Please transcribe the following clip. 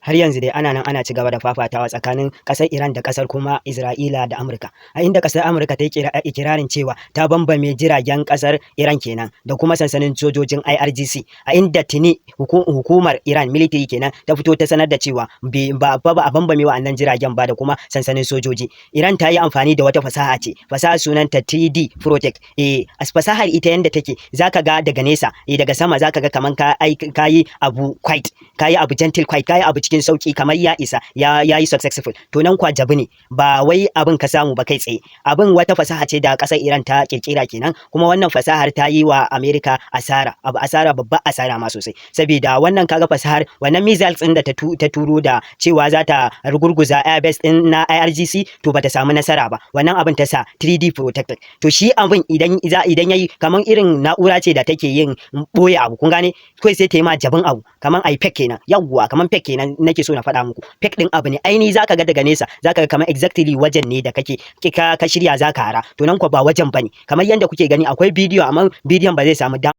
har yanzu dai ana nan ana ci gaba da fafatawa tsakanin ƙasar Iran da ƙasar kuma Isra'ila da Amurka, a inda ƙasar Amurka ta yi ikirarin cewa ta bambame jiragen ƙasar Iran kenan da kuma sansanin sojojin IRGC, a inda tuni hukumar Iran military kenan ta fito ta sanar da cewa ba a bambame wa'annan jiragen ba da kuma sansanin sojoji. Iran ta yi amfani da wata fasaha ce, fasaha sunanta 3D Protect. Fasahar ita yanda take zaka ga daga nesa, daga sama zaka ga kaman ka yi abu quiet, ka yi abu gentle quiet, ka yi abu cikin sauki kamar ya isa ya yi successful. To nan kwa jabu ne, ba wai abin ka samu ba kai tsaye. Abin wata fasaha ce da ƙasar Iran ta kirkira kenan, kuma wannan fasahar ta yi wa Amerika asara, babba asara ma sosai. Saboda wannan kaga fasahar wannan missiles din da ta turo da cewa za ta rugurguza airbase din na IRGC to bata samu nasara ba. Wannan abin ta sa 3D protected. To shi abin idan yayi kaman irin na'ura ce da take yin boye abu, kun gane? Kai sai ta yi ma jabin abu kaman ai fake kenan. Yawwa kaman fake kenan nake so na faɗa muku. Fake din abu ne. Aini zaka ga daga nesa, zaka ga kaman exactly wajen ne da kake ka shirya zaka hara. To nan ko ba wajen bane. Kamar yanda kuke gani akwai bidiyo amma bidiyon ba zai samu